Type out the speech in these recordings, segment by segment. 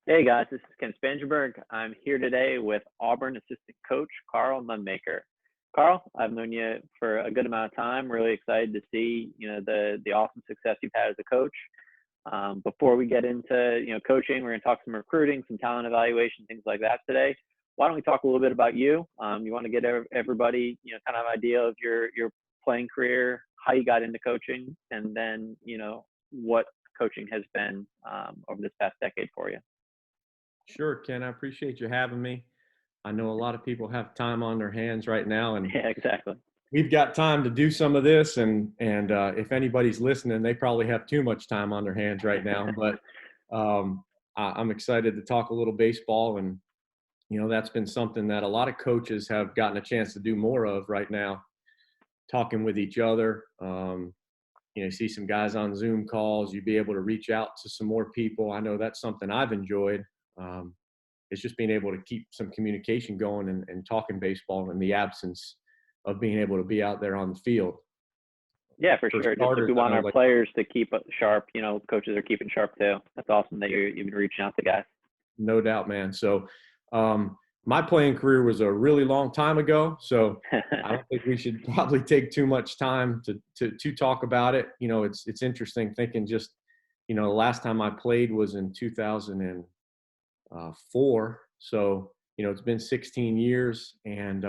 Hey guys, this is Ken Spangenberg. I'm here today with Auburn assistant coach Karl Nonemaker. Karl, I've known you for a good amount of time. Really excited to see the awesome success you've had as a coach. Before we get into coaching, we're going to talk some recruiting, some talent evaluation, things like that today. Why don't we talk a little bit about you? You want to get everybody kind of idea of your playing career, how you got into coaching, and then what coaching has been over this past decade for you. Sure, Ken. I appreciate you having me. I know a lot of people have time on their hands right now, and Yeah, exactly. we've got time to do some of this. And if anybody's listening, they probably have too much time on their hands right now. But I'm excited to talk a little baseball, and that's been something that a lot of coaches have gotten a chance to do more of right now, talking with each other. You see some guys on Zoom calls. You be able to reach out to some more people. I know that's something I've enjoyed. Um, it's just being able to keep some communication going and talking baseball in the absence of being able to be out there on the field. Yeah, for For sure. Just if starters, we I want know, our like, players to keep sharp, coaches are keeping sharp too. That's awesome that you've been reaching out to guys. no doubt, man. So my playing career was a really long time ago. So I don't think we should probably take too much time to talk about it. It's interesting thinking just, the last time I played was in 2004. So, it's been 16 years. And,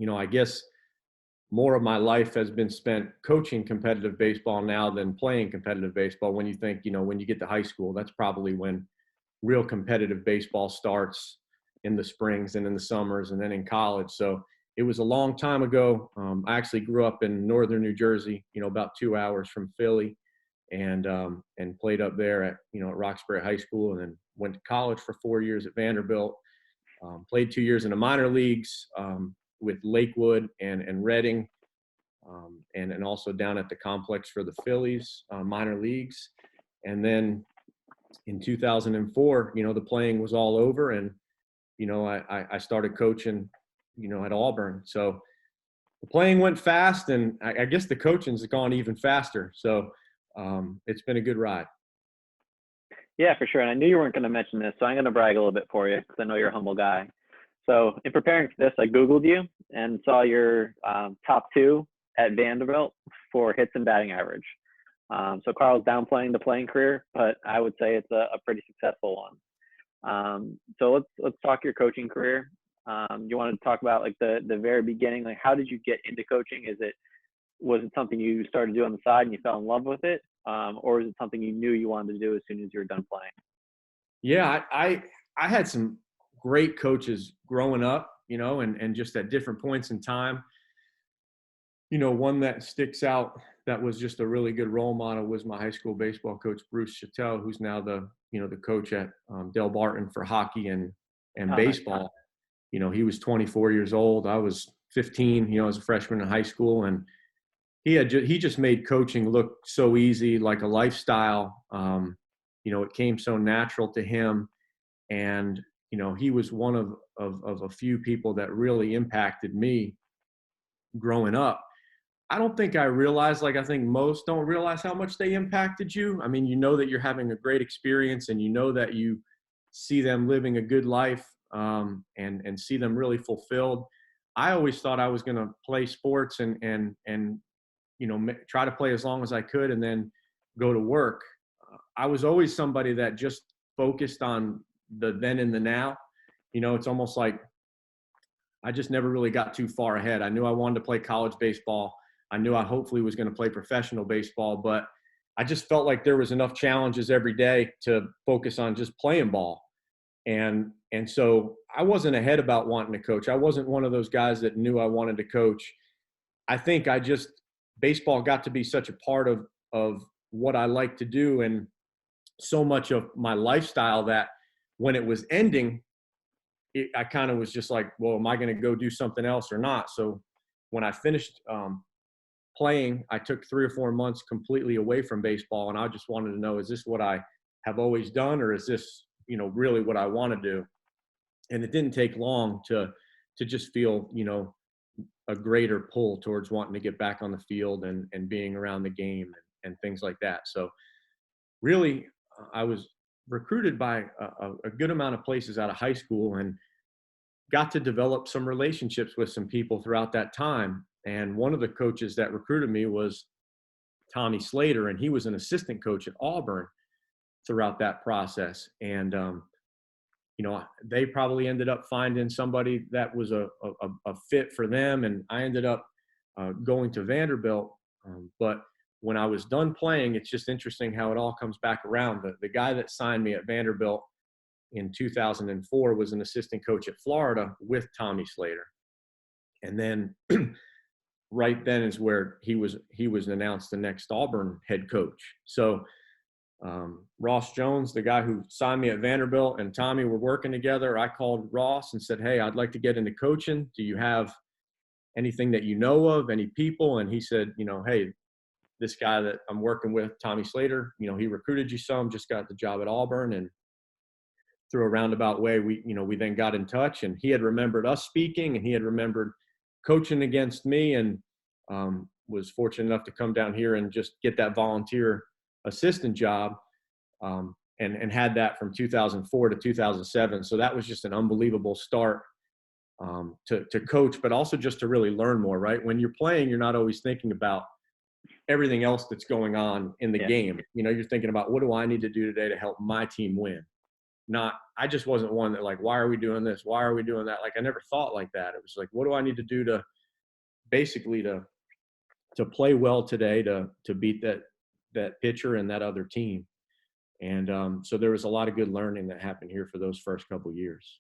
I guess more of my life has been spent coaching competitive baseball now than playing competitive baseball. When you think, when you get to high school, that's probably when real competitive baseball starts, in the springs and in the summers and then in college. So it was a long time ago. I actually grew up in northern New Jersey, about 2 hours from Philly, and played up there at Roxbury High School, and then went to college for 4 years at Vanderbilt. Played 2 years in the minor leagues with Lakewood and Reading, and also down at the complex for the Phillies minor leagues. And then in 2004, the playing was all over, and I started coaching, at Auburn. So the playing went fast, and I guess the coaching's gone even faster. So it's been a good ride. Yeah, for sure. And I knew you weren't going to mention this, so I'm going to brag a little bit for you because I know you're a humble guy. So in preparing for this, I Googled you and saw your top two at Vanderbilt for hits and batting average. So Karl's downplaying the playing career, but I would say it's a pretty successful one. So let's talk your coaching career. You want to talk about like the very beginning, like how did you get into coaching? Was it something you started to do on the side and you fell in love with it, or is it something you knew you wanted to do as soon as you were done playing? Yeah, I had some great coaches growing up, and just at different points in time. One that sticks out that was just a really good role model was my high school baseball coach, Bruce Chattel, who's now the coach at Del Barton for hockey and Oh, nice. baseball. He was 24 years old. I was 15, as a freshman in high school, and he just made coaching look so easy, like a lifestyle. It came so natural to him, and he was one of a few people that really impacted me growing up. I don't think I realized, like I think most don't realize how much they impacted you. I mean, that you're having a great experience, and that you see them living a good life, and see them really fulfilled. I always thought I was going to play sports and try to play as long as I could and then go to work. I was always somebody that just focused on the then and the now. It's almost like I just never really got too far ahead. I knew I wanted to play college baseball. I knew I hopefully was going to play professional baseball, but I just felt like there was enough challenges every day to focus on just playing ball. And so I wasn't ahead about wanting to coach. I wasn't one of those guys that knew I wanted to coach. I think baseball got to be such a part of what I like to do and so much of my lifestyle that when it was ending, I kind of was just like, well, am I going to go do something else or not? So when I finished playing, I took 3 or 4 months completely away from baseball, and I just wanted to know, is this what I have always done, or is this, really what I want to do? And it didn't take long to just feel, a greater pull towards wanting to get back on the field and being around the game and things like that. So really, I was recruited by a good amount of places out of high school and got to develop some relationships with some people throughout that time. And one of the coaches that recruited me was Tommy Slater, and he was an assistant coach at Auburn throughout that process. And, they probably ended up finding somebody that was a fit for them. And I ended up going to Vanderbilt. But when I was done playing, it's just interesting how it all comes back around. The guy that signed me at Vanderbilt in 2004 was an assistant coach at Florida with Tommy Slater. And then right then is where he was announced the next Auburn head coach. So Ross Jones, the guy who signed me at Vanderbilt, and Tommy were working together. I called Ross and said, "Hey, I'd like to get into coaching. Do you have anything that you know of, any people?" And he said, "Hey, this guy that I'm working with, Tommy Slater, he recruited you some, just got the job at Auburn." And through a roundabout way, we then got in touch, and he had remembered us speaking, and he had remembered coaching against me, and was fortunate enough to come down here and just get that volunteer assistant job, and had that from 2004 to 2007. So that was just an unbelievable start to coach, but also just to really learn more, right? When you're playing, you're not always thinking about everything else that's going on in the game. You're thinking about, what do I need to do today to help my team win? I just wasn't one that, like, why are we doing this? Why are we doing that? Like, I never thought like that. It was like, what do I need to do to basically to play well today, to beat that pitcher and that other team. And so there was a lot of good learning that happened here for those first couple of years.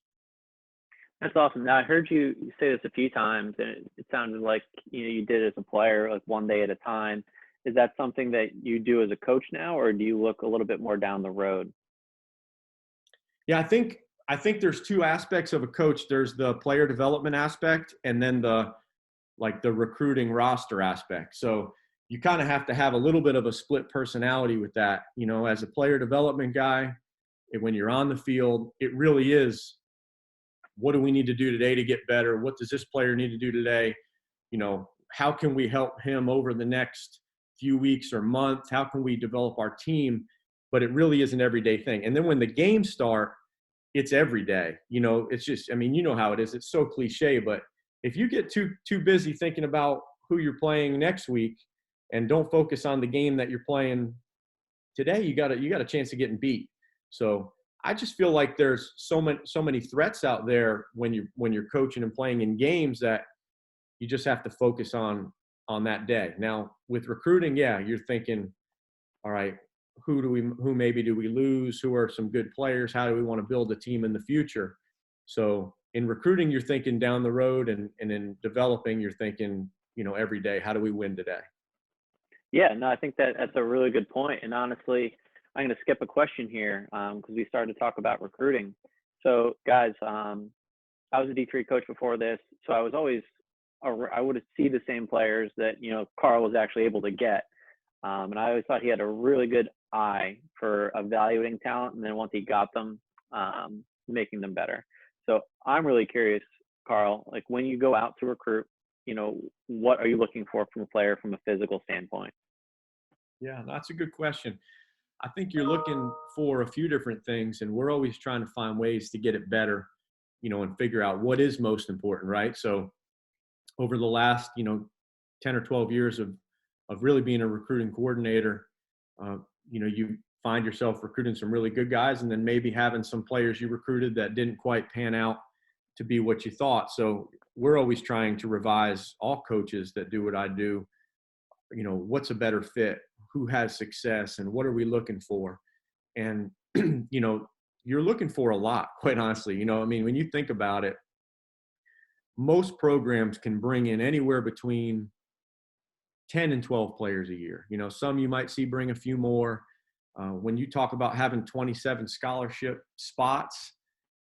That's awesome. Now, I heard you say this a few times, and it sounded like you did it as a player, like one day at a time. Is that something that you do as a coach now, or do you look a little bit more down the road? Yeah, I think there's two aspects of a coach. There's the player development aspect, and then the recruiting roster aspect. So you kind of have to have a little bit of a split personality with that. As a player development guy, when you're on the field, it really is, what do we need to do today to get better? What does this player need to do today? How can we help him over the next few weeks or months? How can we develop our team? But it really is an everyday thing. And then when the games start, it's every day. It's just, you know how it is. It's so cliche, but if you get too busy thinking about who you're playing next week and don't focus on the game that you're playing today, you got a chance of getting beat. So I just feel like there's so many threats out there when you're coaching and playing in games, that you just have to focus on that day. Now with recruiting, yeah, you're thinking, all right, who maybe do we lose? Who are some good players? How do we want to build a team in the future? So in recruiting, you're thinking down the road, and in developing, you're thinking, every day, how do we win today? Yeah, no, I think that's a really good point. And honestly, I'm going to skip a question here because we started to talk about recruiting. So guys, I was a D3 coach before this, so I was always, I would see the same players that, Karl was actually able to get. And I always thought he had a really good eye for evaluating talent, and then once he got them, making them better. So I'm really curious, Karl, like when you go out to recruit, what are you looking for from a player from a physical standpoint? Yeah, that's a good question. I think you're looking for a few different things, and we're always trying to find ways to get it better, and figure out what is most important, right? So over the last, 10 or 12 years of really being a recruiting coordinator, you find yourself recruiting some really good guys, and then maybe having some players you recruited that didn't quite pan out to be what you thought. So we're always trying to revise, all coaches that do what I do, what's a better fit, who has success, and what are we looking for? And, you're looking for a lot, quite honestly. When you think about it, most programs can bring in anywhere between 10 and 12 players a year. Some you might see bring a few more. When you talk about having 27 scholarship spots,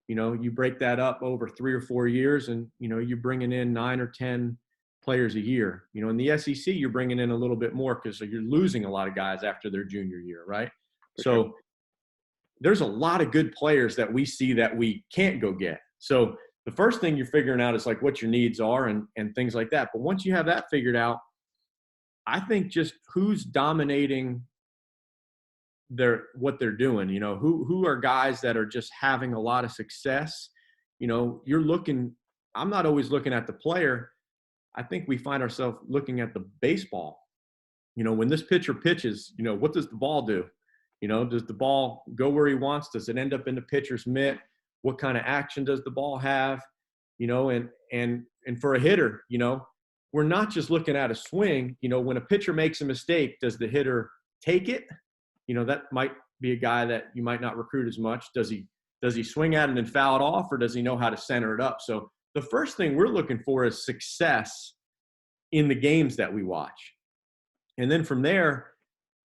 you break that up over 3 or 4 years, and, you're bringing in 9 or 10 players a year. In the SEC, you're bringing in a little bit more because you're losing a lot of guys after their junior year, right? So there's a lot of good players that we see that we can't go get. So the first thing you're figuring out is like what your needs are and things like that. But once you have that figured out, I think just who's dominating what they're doing. You know, who are guys that are just having a lot of success. You know, I'm not always looking at the player. I think we find ourselves looking at the baseball. You know, when this pitcher pitches, you know, what does the ball do? You know, does the ball go where he wants? Does it end up in the pitcher's mitt? What kind of action does the ball have? You know, and for a hitter, you know, we're not just looking at a swing. You know, when a pitcher makes a mistake, does the hitter take it? You know, that might be a guy that you might not recruit as much. Does he swing at it and foul it off, or does he know how to center it up? So the first thing we're looking for is success in the games that we watch. And then from there,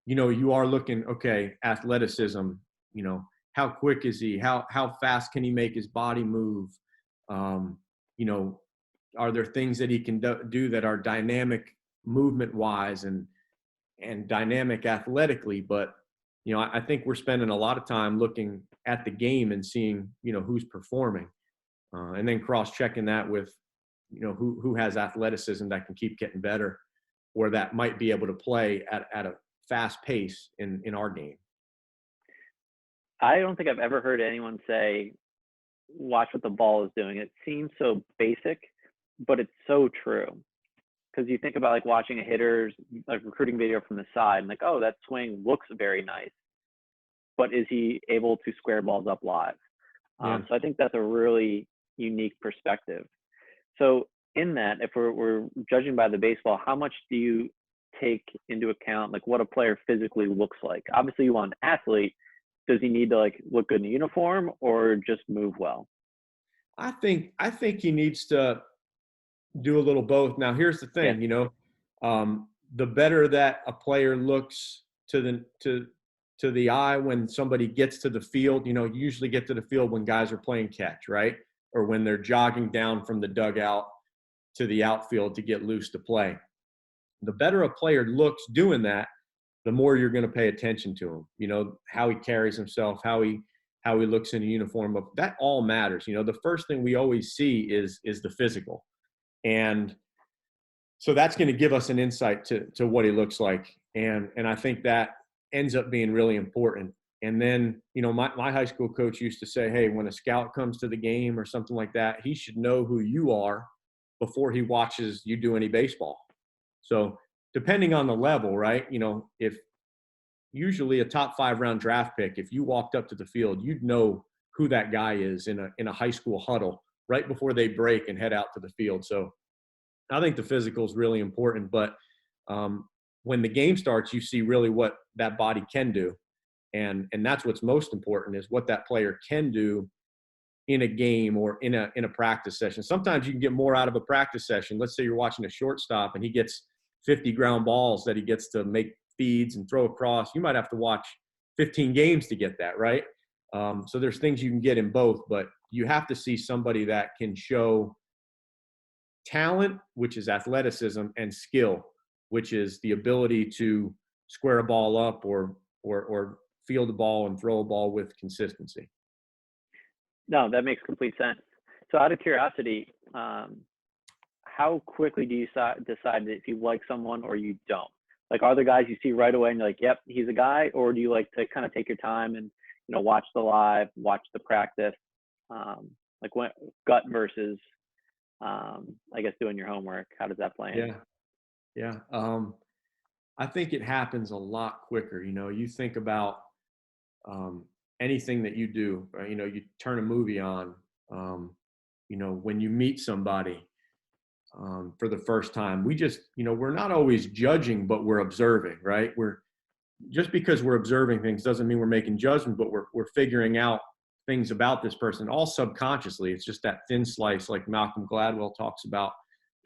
you know, you are looking, okay, athleticism, you know, how quick is he? How fast can he make his body move? You know, are there things that he can do that are dynamic movement wise and dynamic athletically? But, you know, I think we're spending a lot of time looking at the game and seeing, you know, who's performing, and then cross-checking that with, you know, who has athleticism that can keep getting better, or that might be able to play at a fast pace in our game. I don't think I've ever heard anyone say, watch what the ball is doing. It seems so basic, but it's so true. Because you think about like watching a hitter's like recruiting video from the side and like, oh, that swing looks very nice, but is he able to square balls up live? Yeah. So I think that's a really unique perspective. So in that, if we're judging by the baseball, how much do you take into account like what a player physically looks like? Obviously you want an athlete. Does he need to like look good in a uniform or just move well? I think he needs to do a little both. Now, here's the Yeah. thing, you know, the better that a player looks to the eye when somebody gets to the field, you know, you usually get to the field when guys are playing catch, right? Or when they're jogging down from the dugout to the outfield to get loose to play. The better a player looks doing that, the more you're going to pay attention to him. You know, how he carries himself, how he looks in a uniform. But that all matters. You know, the first thing we always see is the physical. And so that's going to give us an insight to what he looks like. And I think that ends up being really important. And then, you know, my high school coach used to say, hey, when a scout comes to the game or something like that, he should know who you are before he watches you do any baseball. So depending on the level, right? You know, if usually a top 5 round draft pick, if you walked up to the field, you'd know who that guy is in a high school huddle right before they break and head out to the field. So I think the physical is really important, but when the game starts, you see really what that body can do. And that's what's most important, is what that player can do in a game or in a practice session. Sometimes you can get more out of a practice session. Let's say you're watching a shortstop and he gets 50 ground balls that he gets to make feeds and throw across. You might have to watch 15 games to get that, right? So there's things you can get in both, but you have to see somebody that can show talent, which is athleticism, and skill, which is the ability to square a ball up or field a ball and throw a ball with consistency. No, that makes complete sense. So out of curiosity, how quickly do you decide if you like someone or you don't? Like, are there guys you see right away and you're like, yep, he's a guy? Or do you like to kind of take your time and, you know, watch the live, watch the practice, like what gut versus, I guess, doing your homework? How does that play in? Yeah. I think it happens a lot quicker. You know, you think about anything that you do, right? You know, you turn a movie on, you know, when you meet somebody for the first time, we just, you know, we're not always judging, but we're observing, right? Just because we're observing things doesn't mean we're making judgment, but we're figuring out things about this person, all subconsciously. It's just that thin slice, like Malcolm Gladwell talks about,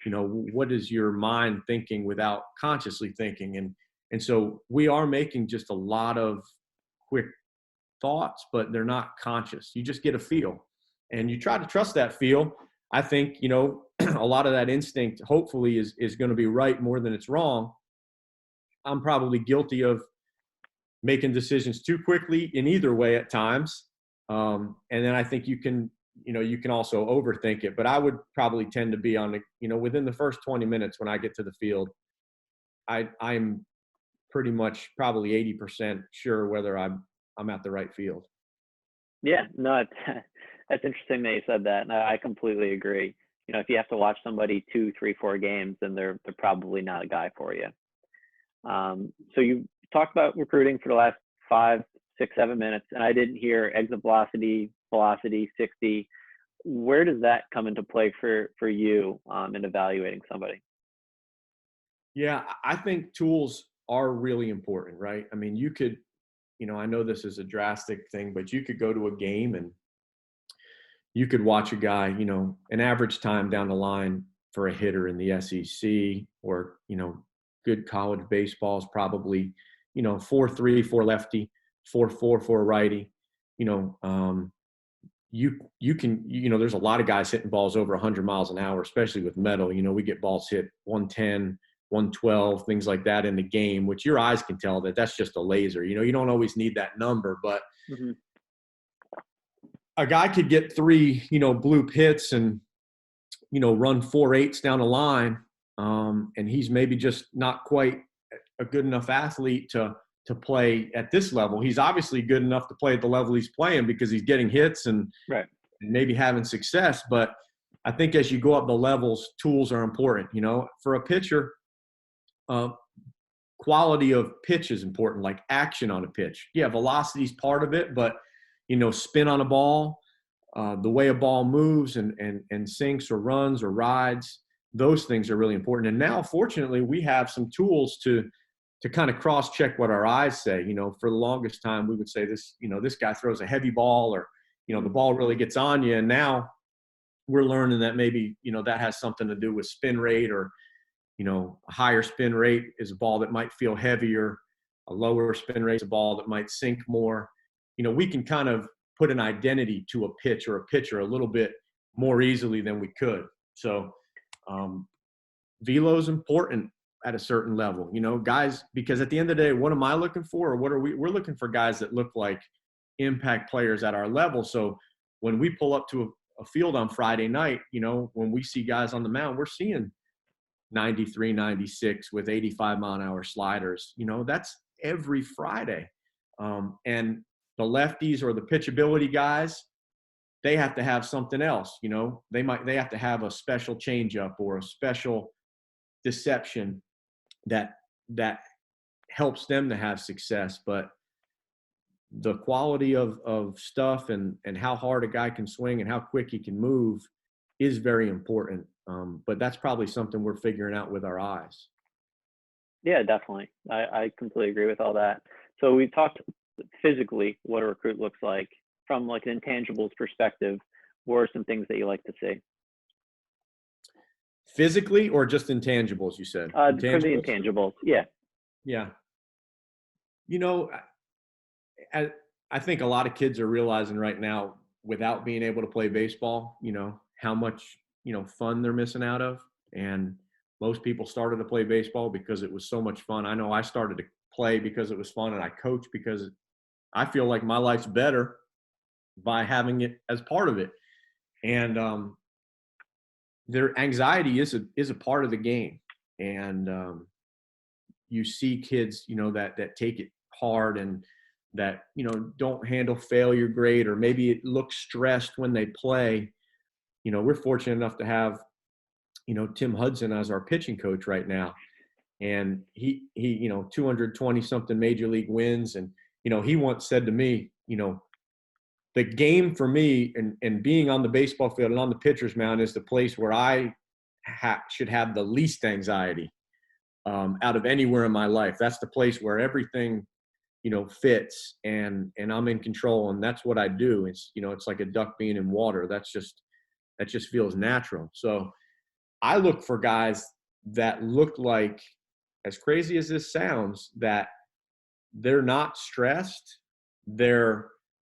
you know, what is your mind thinking without consciously thinking? And so we are making just a lot of quick thoughts, but they're not conscious. You just get a feel and you try to trust that feel. I think, you know, a lot of that instinct hopefully is going to be right more than it's wrong. I'm probably guilty of making decisions too quickly in either way at times. And then I think you can also overthink it, but I would probably tend to be on the, you know, within the first 20 minutes when I get to the field, I'm pretty much probably 80% sure whether I'm at the right field. Yeah, no, it's, that's interesting that you said that. And I completely agree. If you have to watch somebody 2, 3, 4 games, then they're probably not a guy for you. So you talked about recruiting for the last 5, 6, 7 minutes, and I didn't hear exit velocity, 60. Where does that come into play for you in evaluating somebody? Yeah, I think tools are really important, right? I mean, you could, I know this is a drastic thing, but you could go to a game and you could watch a guy, an average time down the line for a hitter in the SEC or, good college baseball is probably, 4.3 for lefty, 4.4 for a righty. You know, you can, there's a lot of guys hitting balls over 100 miles an hour, especially with metal. We get balls hit 110, 112, things like that in the game, which your eyes can tell that that's just a laser. You don't always need that number, but Mm-hmm. a guy could get 3, blue hits and, run 4.8s down the line. And he's maybe just not quite a good enough athlete to play at this level. He's obviously good enough to play at the level he's playing because he's getting hits and Right. maybe having success. But I think as you go up the levels, tools are important. For a pitcher, quality of pitch is important, like action on a pitch. Yeah, velocity is part of it, but spin on a ball, the way a ball moves and sinks or runs or rides, those things are really important. And now, fortunately, we have some tools to kind of cross-check what our eyes say. For the longest time, we would say this, this guy throws a heavy ball or, the ball really gets on you. And now we're learning that maybe, that has something to do with spin rate or, a higher spin rate is a ball that might feel heavier. A lower spin rate is a ball that might sink more. We can kind of put an identity to a pitch or a pitcher a little bit more easily than we could. So velo is important at a certain level, guys, because at the end of the day, what am I looking for? Or what are we're looking for guys that look like impact players at our level. So when we pull up to a field on Friday night, when we see guys on the mound, we're seeing 93, 96 with 85 mile an hour sliders. That's every Friday. And the lefties or the pitchability guys, they have to have something else. They have to have a special changeup or a special deception that helps them to have success. But the quality of stuff and how hard a guy can swing and how quick he can move is very important. But that's probably something we're figuring out with our eyes. Yeah, definitely. I completely agree with all that. So we talked physically what a recruit looks like from like an intangibles perspective. What are some things that you like to see? Physically or just intangibles, you said? For the intangibles, yeah. Yeah. I think a lot of kids are realizing right now, without being able to play baseball, how much, fun they're missing out of. And most people started to play baseball because it was so much fun. I know I started to play because it was fun, and I coach because I feel like my life's better by having it as part of it. And their anxiety is a part of the game. And you see kids, that take it hard and that, don't handle failure great, or maybe it looks stressed when they play. We're fortunate enough to have, Tim Hudson as our pitching coach right now. And he 220 something major league wins. And, he once said to me, the game for me and being on the baseball field and on the pitcher's mound is the place where I should have the least anxiety out of anywhere in my life. That's the place where everything, fits and I'm in control, and that's what I do. It's, it's like a duck being in water. That just feels natural. So I look for guys that look like, as crazy as this sounds, that they're not stressed. They're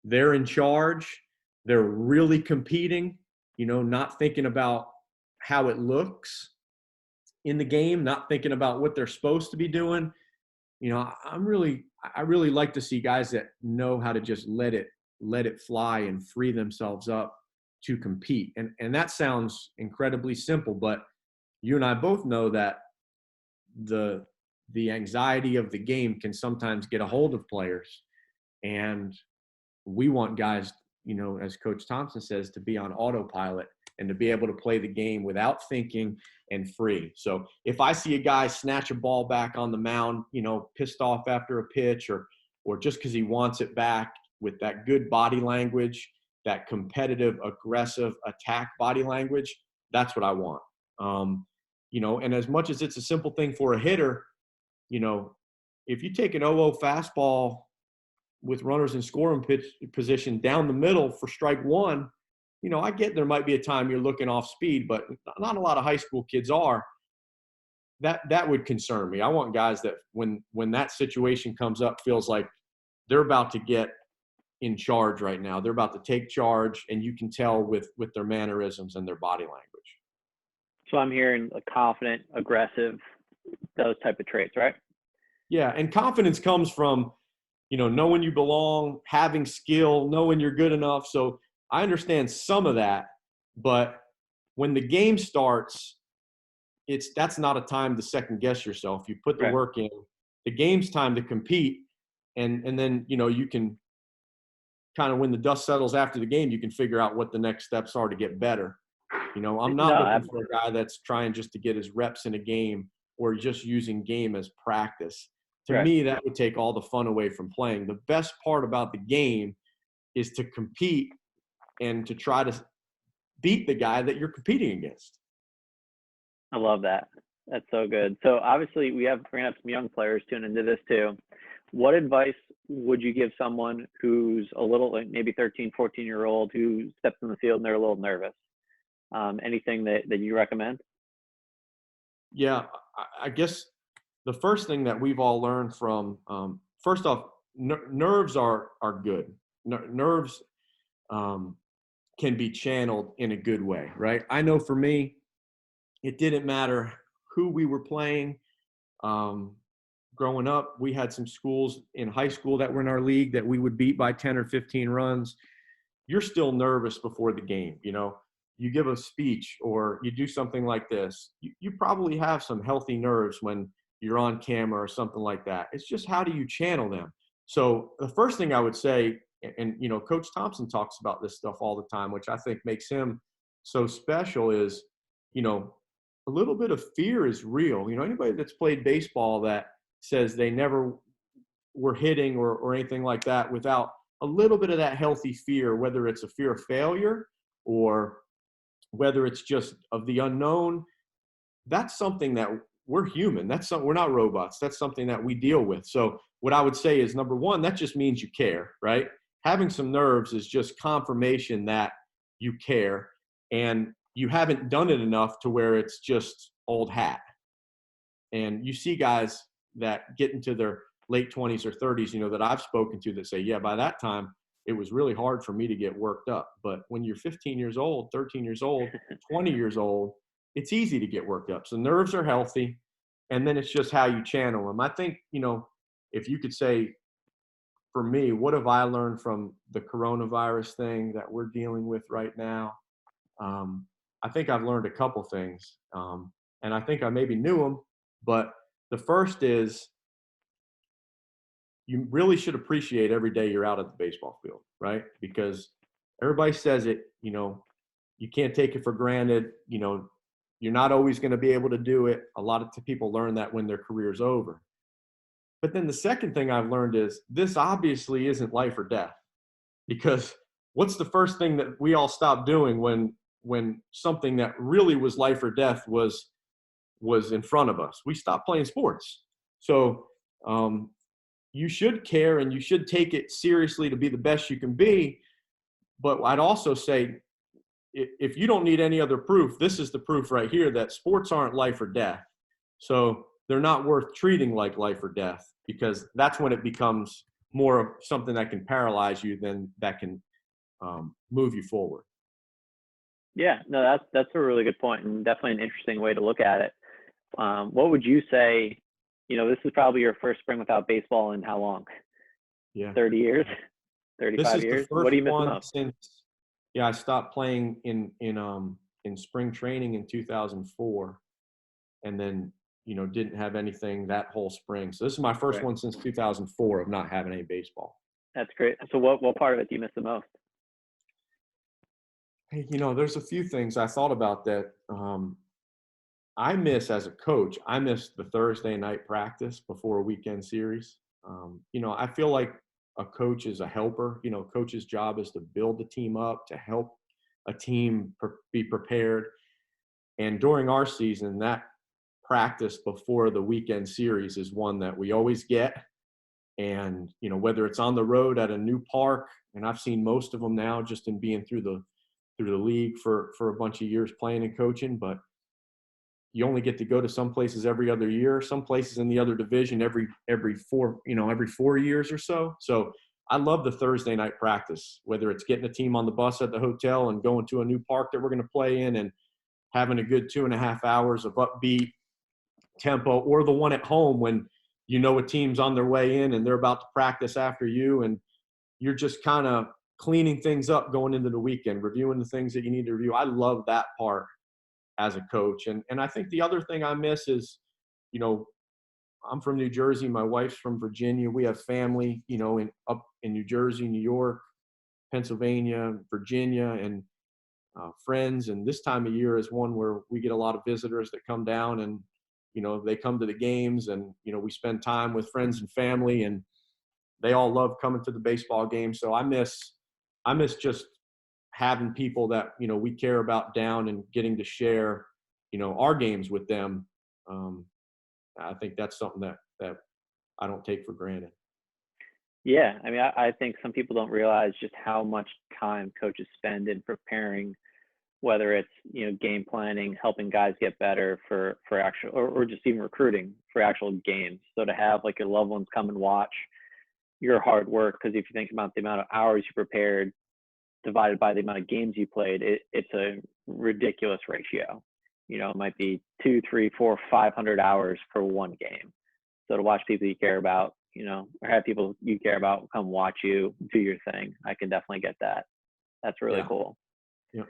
in charge. They're really competing, not thinking about how it looks in the game, not thinking about what they're supposed to be doing. I really like to see guys that know how to just let it fly and free themselves up to compete. And that sounds incredibly simple, but you and I both know that the the anxiety of the game can sometimes get a hold of players. And we want guys, you know, as Coach Thompson says, to be on autopilot and to be able to play the game without thinking and free. So if I see a guy snatch a ball back on the mound, you know, pissed off after a pitch, or just because he wants it back, with that good body language, that competitive, aggressive attack body language, that's what I want. You know, and as much as it's a simple thing for a hitter, you know, if you take an 0-0 fastball with runners in scoring pitch position down the middle for strike one, you know, I get there might be a time you're looking off speed, but not a lot of high school kids are. That would concern me. I want guys that when that situation comes up, feels like they're about to get in charge right now. They're about to take charge, and you can tell with their mannerisms and their body language. So I'm hearing a confident, aggressive, those type of traits, right? Yeah, and confidence comes from, you know, knowing you belong, having skill, knowing you're good enough. So I understand some of that, but when the game starts, that's not a time to second guess yourself. You put the Right. work in. The game's time to compete, and then, you know, you can kind of, when the dust settles after the game, you can figure out what the next steps are to get better. You know, I'm not No, looking for a guy that's trying just to get his reps in a game or just using game as practice. To right. me, that would take all the fun away from playing. The best part about the game is to compete and to try to beat the guy that you're competing against. I love that. That's so good. So obviously we're gonna have some young players tune into this too. What advice would you give someone who's a little, like maybe 13, 14-year-old who steps in the field and they're a little nervous? Anything that you recommend? Yeah, I guess the first thing that we've all learned from, first off, nerves are good. Nerves um, can be channeled in a good way, right? I know for me, it didn't matter who we were playing. Growing up, we had some schools in high school that were in our league that we would beat by 10 or 15 runs. You're still nervous before the game. You know, you give a speech or you do something like this, you probably have some healthy nerves when you're on camera or something like that. It's just, how do you channel them? So the first thing I would say, and you know, Coach Thompson talks about this stuff all the time, which I think makes him so special, is, you know, a little bit of fear is real. You know, anybody that's played baseball that says they never were hitting or anything like that without a little bit of that healthy fear, whether it's a fear of failure or whether it's just of the unknown, that's something that we're human. We're not robots. That's something that we deal with. So what I would say is, number one, that just means you care, right? Having some nerves is just confirmation that you care, and you haven't done it enough to where it's just old hat. And you see guys that get into their late 20s or 30s, you know, that I've spoken to, that say, yeah, by that time, it was really hard for me to get worked up. But when you're 15 years old, 13 years old, 20 years old, it's easy to get worked up. So nerves are healthy. And then it's just how you channel them. I think, you know, if you could say, for me, what have I learned from the coronavirus thing that we're dealing with right now? I think I've learned a couple things. And I think I maybe knew them, but the first is, you really should appreciate every day you're out at the baseball field, right? Because everybody says it, you know, you can't take it for granted. You know, you're not always going to be able to do it. A lot of people learn that when their career's over. But then the second thing I've learned is, this obviously isn't life or death, because what's the first thing that we all stopped doing when something that really was life or death was in front of us? We stopped playing sports. So you should care and you should take it seriously to be the best you can be. But I'd also say, if you don't need any other proof, this is the proof right here that sports aren't life or death. So they're not worth treating like life or death, because that's when it becomes more of something that can paralyze you than that can move you forward. Yeah, no, that's a really good point, and definitely an interesting way to look at it. What would you say? You know, this is probably your first spring without baseball in how long? Yeah. 30 years, This 35 is the years. What first do you miss the one most? since, yeah, I stopped playing in spring training in 2004. And then didn't have anything that whole spring. So this is my first Right. one since 2004 of not having any baseball. That's great. So what part of it do you miss the most? Hey, there's a few things I thought about that. I miss as a coach. I miss the Thursday night practice before a weekend series. I feel like a coach is a helper. Coach's job is to build the team up, to help a team be prepared. And during our season, that practice before the weekend series is one that we always get. And, whether it's on the road at a new park, and I've seen most of them now just in being through the league for a bunch of years playing and coaching, but you only get to go to some places every other year, some places in the other division every 4 years or so. So I love the Thursday night practice, whether it's getting a team on the bus at the hotel and going to a new park that we're going to play in and having a good 2.5 hours of upbeat tempo, or the one at home when a team's on their way in and they're about to practice after you, and you're just kind of cleaning things up going into the weekend, reviewing the things that you need to review. I love that part as a coach. And I think the other thing I miss is, I'm from New Jersey. My wife's from Virginia. We have family, up in New Jersey, New York, Pennsylvania, Virginia, and friends. And this time of year is one where we get a lot of visitors that come down, and, they come to the games, and, we spend time with friends and family, and they all love coming to the baseball game. So I miss just having people that, we care about down and getting to share, our games with them. I think that's something that I don't take for granted. Yeah, I mean, I think some people don't realize just how much time coaches spend in preparing, whether it's game planning, helping guys get better for actual, or just even recruiting for actual games. So to have like your loved ones come and watch your hard work, because if you think about the amount of hours you prepared divided by the amount of games you played, it's a ridiculous ratio. It might be 2, 3, 4, 500 hours for one game. So to watch people you care about, or have people you care about come watch you do your thing, I can definitely get that. That's really cool. Yeah.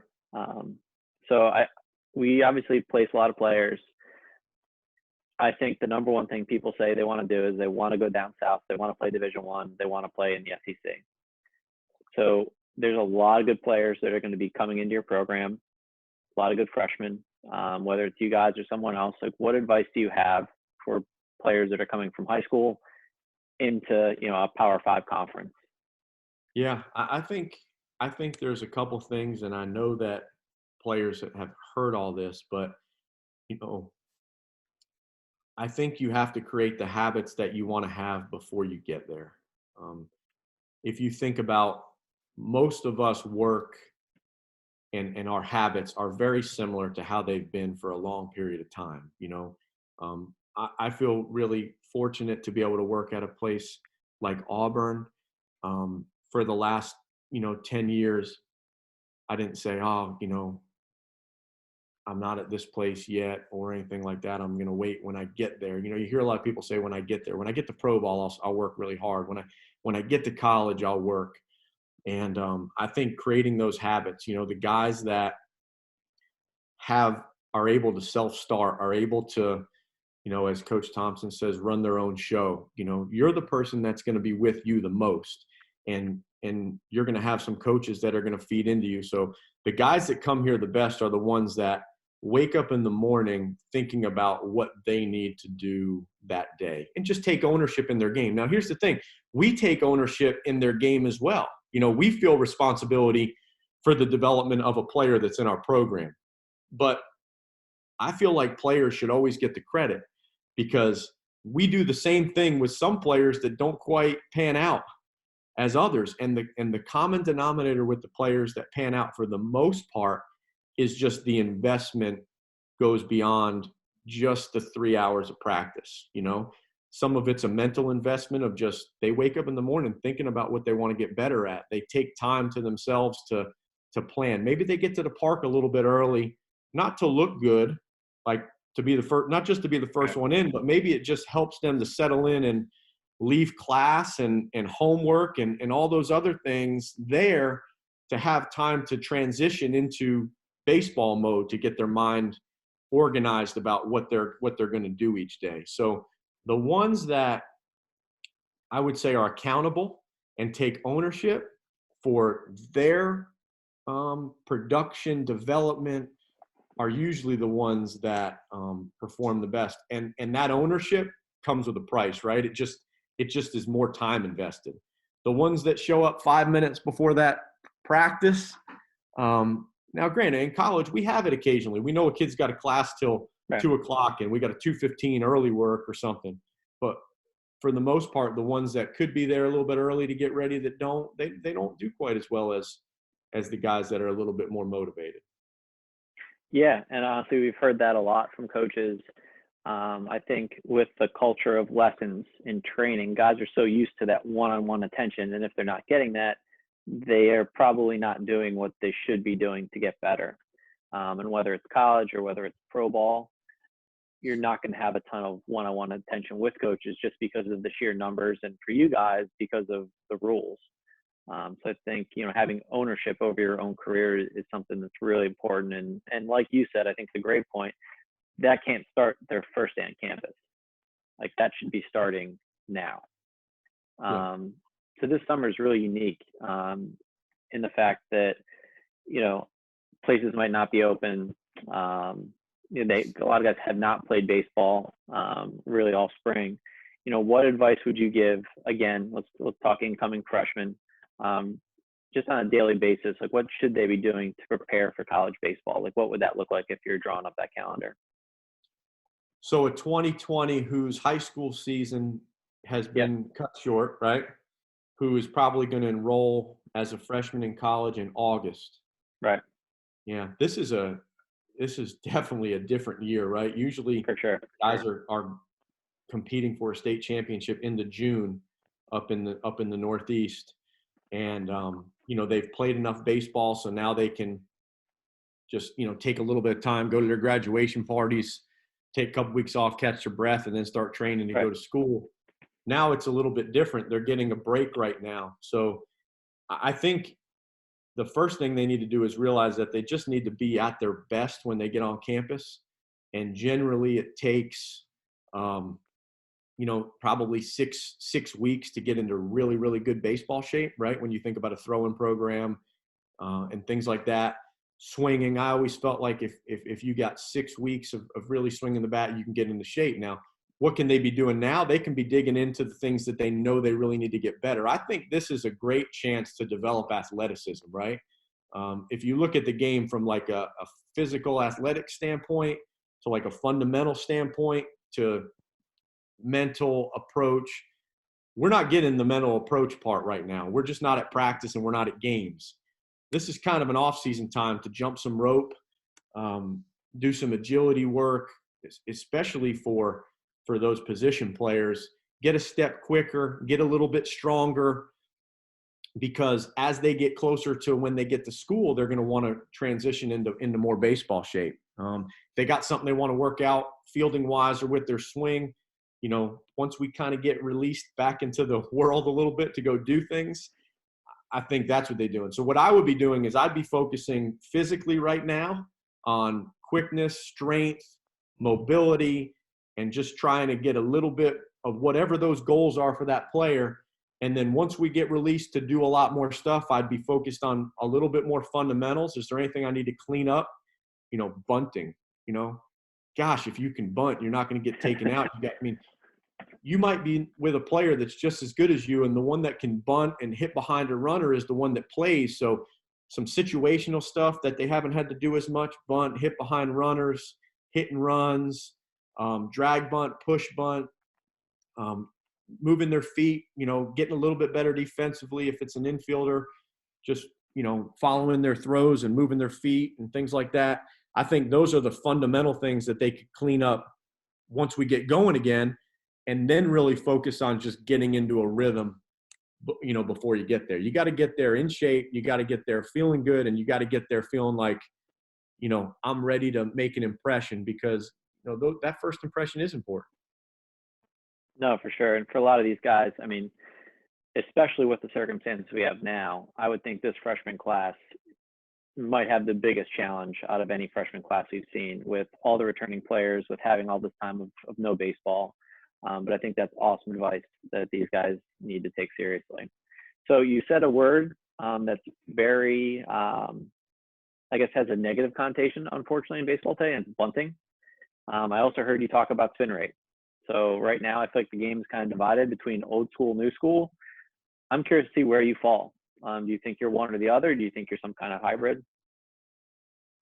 So we obviously place a lot of players. I think the number one thing people say they want to do is they want to go down south. They want to play Division I. They want to play in the SEC. So there's a lot of good players that are going to be coming into your program, a lot of good freshmen, whether it's you guys or someone else. Like, what advice do you have for players that are coming from high school into, a Power 5 conference? Yeah, I think there's a couple things, and I know that players have heard all this, but I think you have to create the habits that you want to have before you get there. If you think about, most of us work and our habits are very similar to how they've been for a long period of time. I feel really fortunate to be able to work at a place like Auburn. For the last 10 years, I didn't say, I'm not at this place yet or anything like that. I'm going to wait when I get there. You hear a lot of people say, when I get there, when I get to pro ball, I'll work really hard. When I get to college, I'll work. And I think creating those habits, the guys that are able to self-start, are able to, as Coach Thompson says, run their own show. You're the person that's going to be with you the most. And you're going to have some coaches that are going to feed into you. So the guys that come here the best are the ones that wake up in the morning thinking about what they need to do that day and just take ownership in their game. Now, here's the thing. We take ownership in their game as well. We feel responsibility for the development of a player that's in our program. But I feel like players should always get the credit, because we do the same thing with some players that don't quite pan out as others. And the common denominator with the players that pan out for the most part is just the investment goes beyond just the 3 hours of practice. Some of it's a mental investment of just, they wake up in the morning thinking about what they want to get better at. They take time to themselves to plan. Maybe they get to the park a little bit early, not to look good, like to be the first, not just to be the first one in, but maybe it just helps them to settle in and leave class and homework and all those other things there, to have time to transition into baseball mode, to get their mind organized about what they're going to do each day. So the ones that I would say are accountable and take ownership for their production development are usually the ones that perform the best. And that ownership comes with a price, right? It just is more time invested. The ones that show up 5 minutes before that practice. Now, granted, in college we have it occasionally. We know a kid's got a class till Right. 2:00 and we got a 2:15 early work or something. But for the most part, the ones that could be there a little bit early to get ready that don't, they don't do quite as well as the guys that are a little bit more motivated. Yeah, and honestly, we've heard that a lot from coaches. I think with the culture of lessons in training, guys are so used to that one-on-one attention, and if they're not getting that, they are probably not doing what they should be doing to get better. And whether it's college or whether it's pro ball, you're not going to have a ton of one-on-one attention with coaches just because of the sheer numbers, and for you guys because of the rules. So I think, having ownership over your own career is something that's really important. And like you said, I think it's a great point. That can't start their first day on campus. Like, that should be starting now. Yeah. So this summer is really unique in the fact that, places might not be open. A lot of guys have not played baseball really all spring. What advice would you give? Again, let's talk incoming freshmen. Just on a daily basis, like, what should they be doing to prepare for college baseball? Like, what would that look like if you're drawing up that calendar? So a 2020 whose high school season has Yeah, been cut short, right? Who is probably going to enroll as a freshman in college in August. right, Yeah, this is definitely a different year, right? Usually for sure. guys are competing for a state championship into June up in the Northeast. And they've played enough baseball, so now they can just take a little bit of time, go to their graduation parties, take a couple weeks off, catch their breath, and then start training to Right. go to school. Now it's a little bit different. They're getting a break right now. So I think the first thing they need to do is realize that they just need to be at their best when they get on campus. And generally it takes, probably six weeks to get into really, really good baseball shape, right? When you think about a throwing program and things like that. Swinging, I always felt like if you got 6 weeks of really swinging the bat, you can get into shape. Now, what can they be doing now? They can be digging into the things that they know they really need to get better. I think this is a great chance to develop athleticism, right? If you look at the game from like a physical athletic standpoint to like a fundamental standpoint to mental approach, we're not getting the mental approach part right now. We're just not at practice and we're not at games. This is kind of an off-season time to jump some rope, do some agility work, especially for those position players. Get a step quicker, get a little bit stronger, because as they get closer to when they get to school, they're going to want to transition into more baseball shape. They got something they want to work out fielding wise or with their swing. Once we kind of get released back into the world a little bit to go do things, I think that's what they're doing. So what I would be doing is I'd be focusing physically right now on quickness, strength, mobility, and just trying to get a little bit of whatever those goals are for that player. And then once we get released to do a lot more stuff, I'd be focused on a little bit more fundamentals. Is there anything I need to clean up? Bunting, gosh, if you can bunt, you're not going to get taken out. You might be with a player that's just as good as you, and the one that can bunt and hit behind a runner is the one that plays. So some situational stuff that they haven't had to do as much: bunt, hit behind runners, hit and runs, drag bunt, push bunt, moving their feet, getting a little bit better defensively if it's an infielder, just, following their throws and moving their feet and things like that. I think those are the fundamental things that they could clean up once we get going again, and then really focus on just getting into a rhythm, before you get there. You got to get there in shape. You got to get there feeling good, and you got to get there feeling like, I'm ready to make an impression, because, that first impression is important. No, for sure. And for a lot of these guys, I mean, especially with the circumstances we have now, I would think this freshman class might have the biggest challenge out of any freshman class we've seen, with all the returning players, with having all this time of no baseball. But I think that's awesome advice that these guys need to take seriously. So you said a word that's very, I guess, has a negative connotation, unfortunately, in baseball today, and it's bunting. I also heard you talk about spin rate. So right now, I feel like the game is kind of divided between old school, new school. I'm curious to see where you fall. Do you think you're one or the other? Do you think you're some kind of hybrid?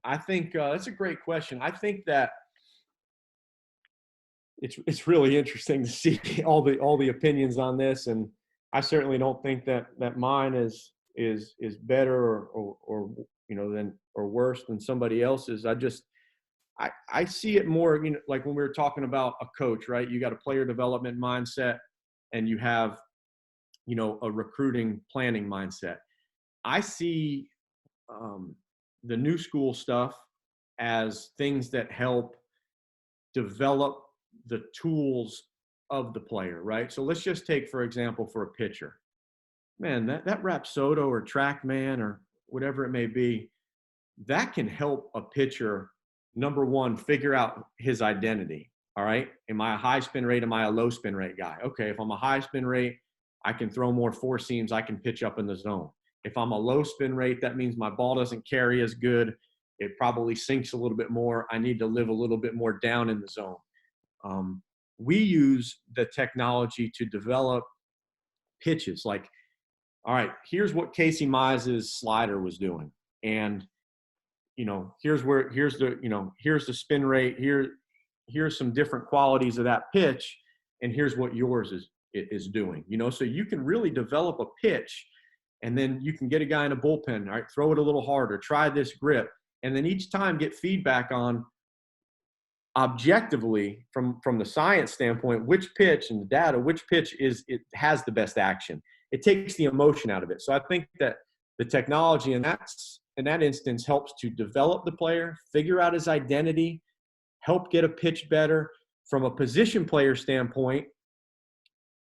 I think that's a great question. I think that it's really interesting to see all the opinions on this, and I certainly don't think that mine is better or than or worse than somebody else's. I see it more, like when we were talking about a coach, right? You got a player development mindset, and you have a recruiting planning mindset. I see the new school stuff as things that help develop the tools of the player, right? So let's just take, for example, for a pitcher. Man, that Rapsodo or TrackMan or whatever it may be, that can help a pitcher, number one, figure out his identity. All right. Am I a high spin rate? Am I a low spin rate guy? Okay. If I'm a high spin rate, I can throw more four seams. I can pitch up in the zone. If I'm a low spin rate, that means my ball doesn't carry as good. It probably sinks a little bit more. I need to live a little bit more down in the zone. We use the technology to develop pitches. Like, all right, here's what Casey Mize's slider was doing. And, here's the spin rate. Here's some different qualities of that pitch. And here's what yours is doing, so you can really develop a pitch, and then you can get a guy in a bullpen, all right, throw it a little harder, try this grip. And then each time get feedback on objectively from the science standpoint, which pitch and the data, which pitch has the best action. It takes the emotion out of it. So I think that the technology in that instance helps to develop the player, figure out his identity, help get a pitch better. From a position player standpoint,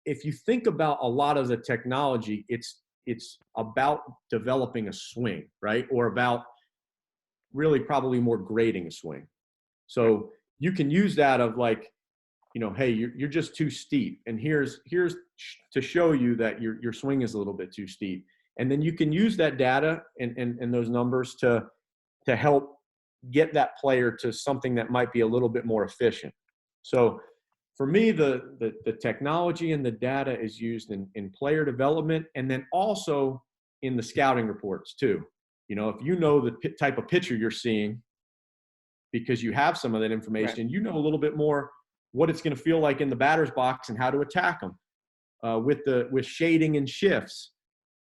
if you think about a lot of the technology, it's about developing a swing, right? Or about really probably more grading a swing. So you can use that of like, hey, you're just too steep, and here's to show you that your swing is a little bit too steep. And then you can use that data and those numbers to help get that player to something that might be a little bit more efficient. So for me, the technology and the data is used in player development, and then also in the scouting reports too. If you know the type of pitcher you're seeing, because you have some of that information, right, a little bit more what it's going to feel like in the batter's box and how to attack them with shading and shifts.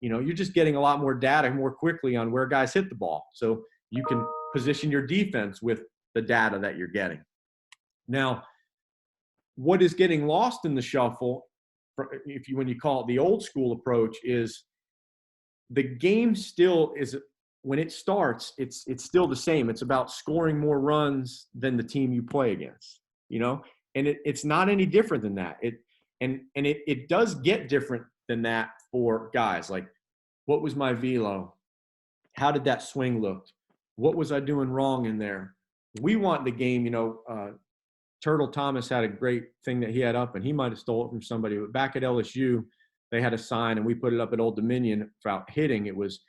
You're just getting a lot more data more quickly on where guys hit the ball. So you can position your defense with the data that you're getting. Now, what is getting lost in the shuffle, when you call it the old school approach, is the game still is, when it starts, it's still the same. It's about scoring more runs than the team you play against, and it's not any different than that. It does get different than that for guys. Like, what was my velo? How did that swing look? What was I doing wrong in there? We want the game, Turtle Thomas had a great thing that he had up, and he might have stole it from somebody. But back at LSU, they had a sign, and we put it up at Old Dominion about hitting. It was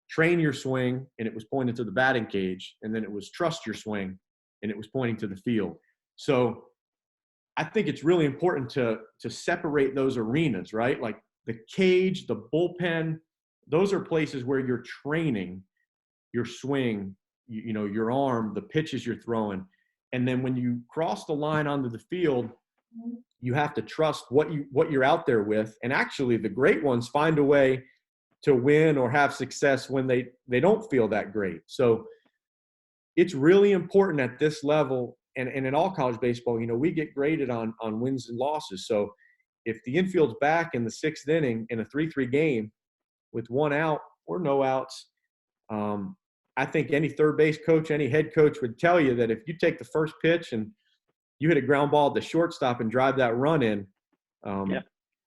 train your swing, and it was pointed to the batting cage. And then it was trust your swing, and it was pointing to the field. So I think it's really important to separate those arenas, right? Like the cage, the bullpen, those are places where you're training your swing, your arm, the pitches you're throwing. And then when you cross the line onto the field, you have to trust what you're out there with. And actually the great ones find a way to win or have success when they don't feel that great. So it's really important at this level, and in all college baseball, we get graded on wins and losses. So if the infield's back in the sixth inning in a 3-3 game with one out or no outs, I think any third base coach, any head coach would tell you that if you take the first pitch and you hit a ground ball at the shortstop and drive that run in,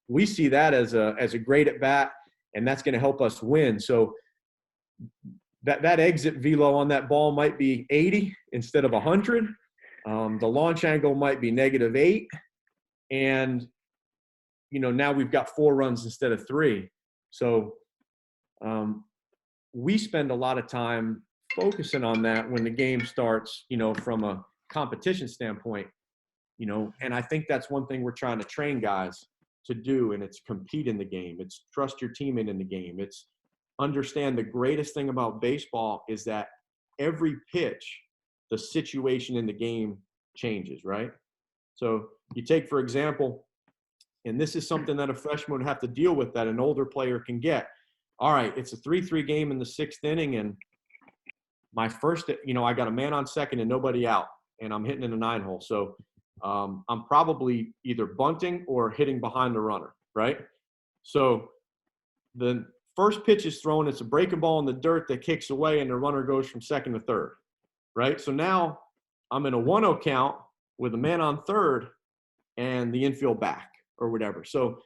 we see that as a great at bat, and that's going to help us win. So that exit velo on that ball might be 80 instead of 100. The launch angle might be -8. And, now we've got 4 runs instead of 3. So we spend a lot of time focusing on that when the game starts, from a competition standpoint, and I think that's one thing we're trying to train guys to do, and it's compete in the game. It's trust your teammate in the game. It's understand the greatest thing about baseball is that every pitch, the situation in the game changes, right? So you take, for example, and this is something that a freshman would have to deal with that an older player can get. All right, it's a 3-3 game in the 6th inning, and my first, I got a man on second and nobody out, and I'm hitting in a 9-hole. So I'm probably either bunting or hitting behind the runner, right? So the first pitch is thrown. It's a breaking ball in the dirt that kicks away, and the runner goes from second to third, right? So now I'm in a 1-0 count with a man on third and the infield back or whatever. So,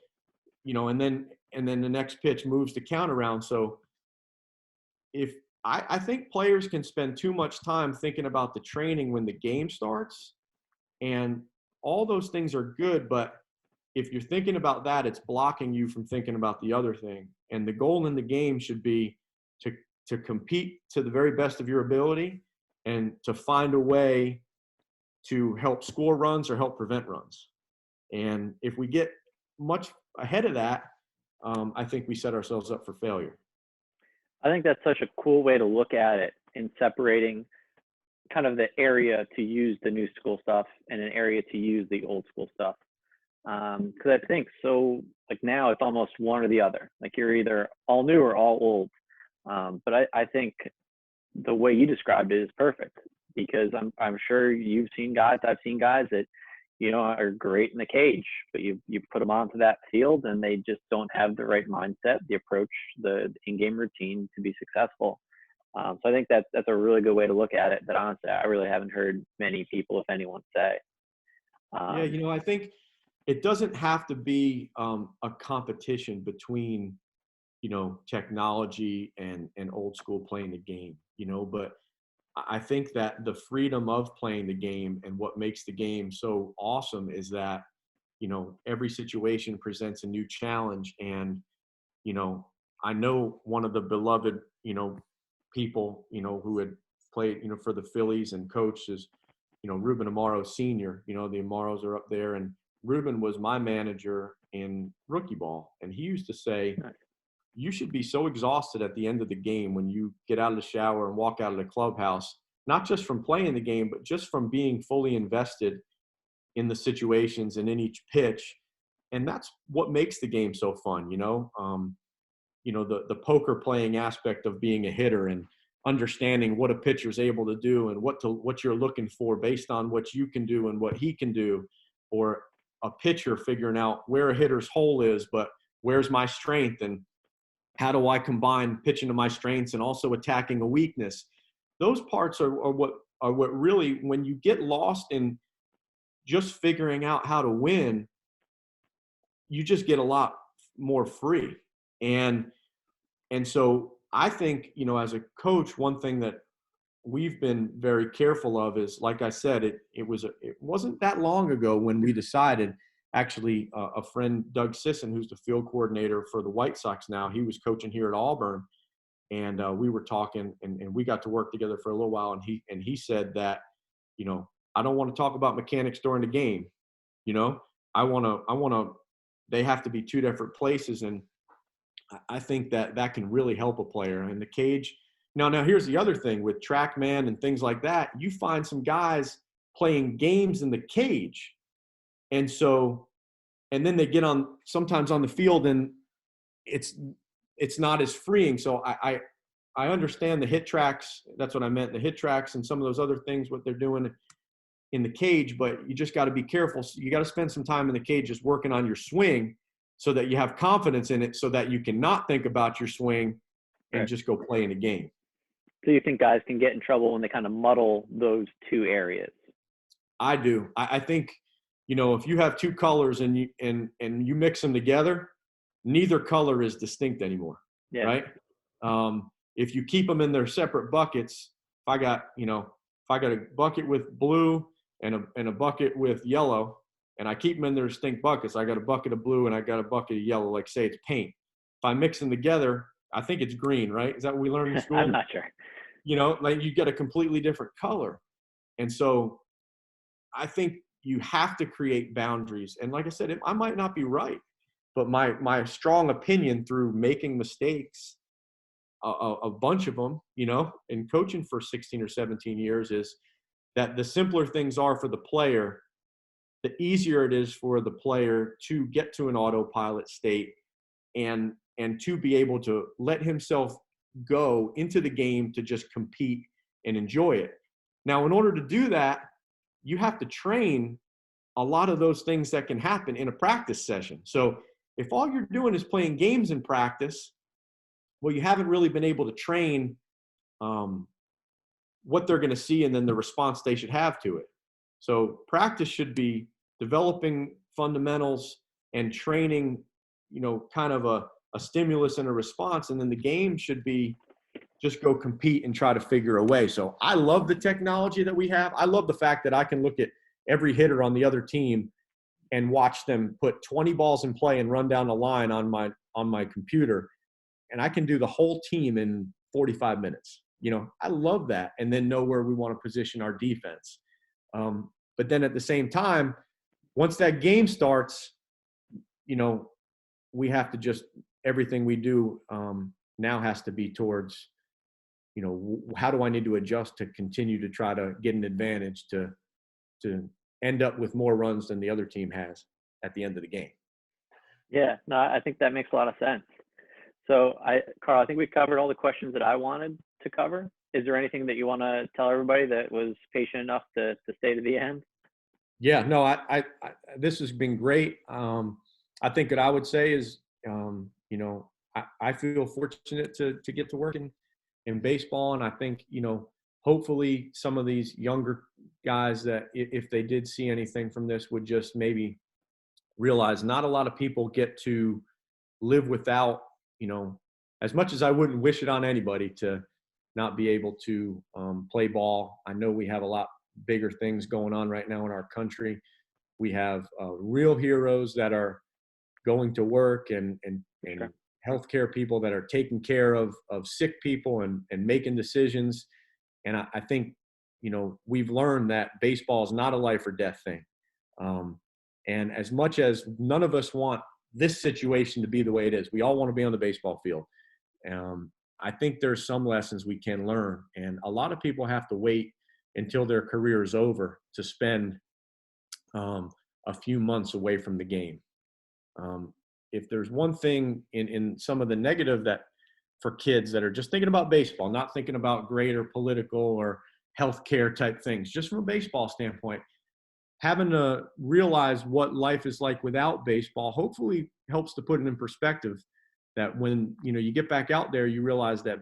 and then the next pitch moves the count around. So if I think players can spend too much time thinking about the training when the game starts, and all those things are good, but if you're thinking about that, it's blocking you from thinking about the other thing. And the goal in the game should be to compete to the very best of your ability and to find a way to help score runs or help prevent runs. And if we get much ahead of that, I think we set ourselves up for failure. I think that's such a cool way to look at it, in separating kind of the area to use the new school stuff and an area to use the old school stuff. Because I think so, like now it's almost one or the other. Like you're either all new or all old. But I think the way you described it is perfect, because I'm sure you've seen guys, I've seen guys that are great in the cage, but you put them onto that field and they just don't have the right mindset, the approach, the in-game routine to be successful. So I think that's a really good way to look at it, that honestly I really haven't heard many people, if anyone, say. Yeah, I think it doesn't have to be a competition between technology and old school playing the game, but I think that the freedom of playing the game and what makes the game so awesome is that, every situation presents a new challenge. And, I know one of the beloved, people, who had played, for the Phillies and coached is, Ruben Amaro Sr., the Amaros are up there. And Ruben was my manager in rookie ball. And he used to say, you should be so exhausted at the end of the game when you get out of the shower and walk out of the clubhouse, not just from playing the game, but just from being fully invested in the situations and in each pitch. And that's what makes the game so fun, the poker playing aspect of being a hitter and understanding what a pitcher is able to do and what you're looking for based on what you can do and what he can do, or a pitcher figuring out where a hitter's hole is, but where's my strength and how do I combine pitching to my strengths and also attacking a weakness? Those parts are what really, when you get lost in just figuring out how to win, you just get a lot more free. And so I think, as a coach, one thing that we've been very careful of is, like I said, it wasn't that long ago when we decided, actually, a friend, Doug Sisson, who's the field coordinator for the White Sox now, he was coaching here at Auburn, and we were talking, and we got to work together for a little while, and he said that, I don't want to talk about mechanics during the game. I want to, they have to be two different places, and I think that can really help a player in the cage. Now here's the other thing with TrackMan and things like that. You find some guys playing games in the cage. And then they get sometimes on the field, and it's not as freeing. So I understand the hit tracks. That's what I meant. The hit tracks and some of those other things, what they're doing in the cage, but you just got to be careful. So you got to spend some time in the cage just working on your swing so that you have confidence in it, so that you can not think about your swing and just go play in a game. So you think guys can get in trouble when they kind of muddle those two areas? I do. I think, if you have two colors and you mix them together, neither color is distinct anymore. Yeah. Right. if you keep them in their separate buckets, if I got a bucket with blue and a bucket with yellow, and I keep them in their distinct buckets, I got a bucket of blue and I got a bucket of yellow, like say it's paint. If I mix them together, I think it's green, right? Is that what we learned in school? I'm not sure. Like you get a completely different color. And so I think you have to create boundaries. And like I said, I might not be right, but my strong opinion through making mistakes, a bunch of them, and coaching for 16 or 17 years, is that the simpler things are for the player, the easier it is for the player to get to an autopilot state and to be able to let himself go into the game to just compete and enjoy it. Now, in order to do that, you have to train a lot of those things that can happen in a practice session. So if all you're doing is playing games in practice, well, you haven't really been able to train what they're going to see and then the response they should have to it. So practice should be developing fundamentals and training, kind of a stimulus and a response. And then the game should be just go compete and try to figure a way. So I love the technology that we have. I love the fact that I can look at every hitter on the other team and watch them put 20 balls in play and run down the line on my computer. And I can do the whole team in 45 minutes. I love that. And then know where we want to position our defense. But then at the same time, once that game starts, we have to just, everything we do now has to be towards, how do I need to adjust to continue to try to get an advantage to end up with more runs than the other team has at the end of the game. Yeah, no, I think that makes a lot of sense. So Karl, I think we covered all the questions that I wanted to cover. Is there anything that you want to tell everybody that was patient enough to stay to the end? Yeah, no, I this has been great. I think what I would say is, I feel fortunate to get to work in baseball. And I think, hopefully some of these younger guys that if they did see anything from this would just maybe realize not a lot of people get to live without, as much as I wouldn't wish it on anybody to not be able to play ball. I know we have a lot bigger things going on right now in our country. We have real heroes that are going to work and Sure. healthcare people that are taking care of sick people and making decisions. And I think, we've learned that baseball is not a life or death thing. And as much as none of us want this situation to be the way it is, we all want to be on the baseball field. I think there's some lessons we can learn. And a lot of people have to wait until their career is over to spend a few months away from the game. If there's one thing in some of the negative that for kids that are just thinking about baseball, not thinking about grade or political or healthcare type things, just from a baseball standpoint, having to realize what life is like without baseball hopefully helps to put it in perspective, that when you get back out there, you realize that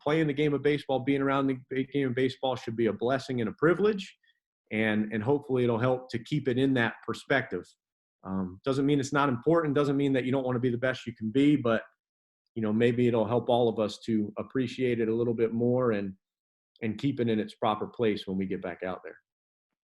playing the game of baseball, being around the game of baseball should be a blessing and a privilege, and hopefully it'll help to keep it in that perspective. Doesn't mean it's not important, doesn't mean that you don't want to be the best you can be, but maybe it'll help all of us to appreciate it a little bit more and keep it in its proper place when we get back out there.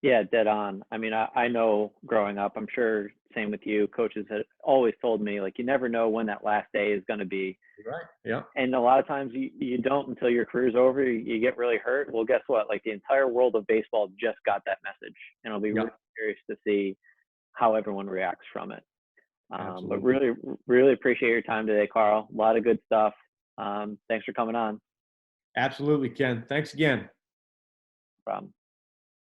Yeah, dead on. I mean, I know growing up, I'm sure same with you, coaches had always told me, like, you never know when that last day is going to be. Right. Yeah. And a lot of times you don't until your career's over, you get really hurt. Well, guess what? Like, the entire world of baseball just got that message. And I'll be really curious to see how everyone reacts from it. But really, really appreciate your time today, Karl. A lot of good stuff. Thanks for coming on. Absolutely, Ken. Thanks again. No problem.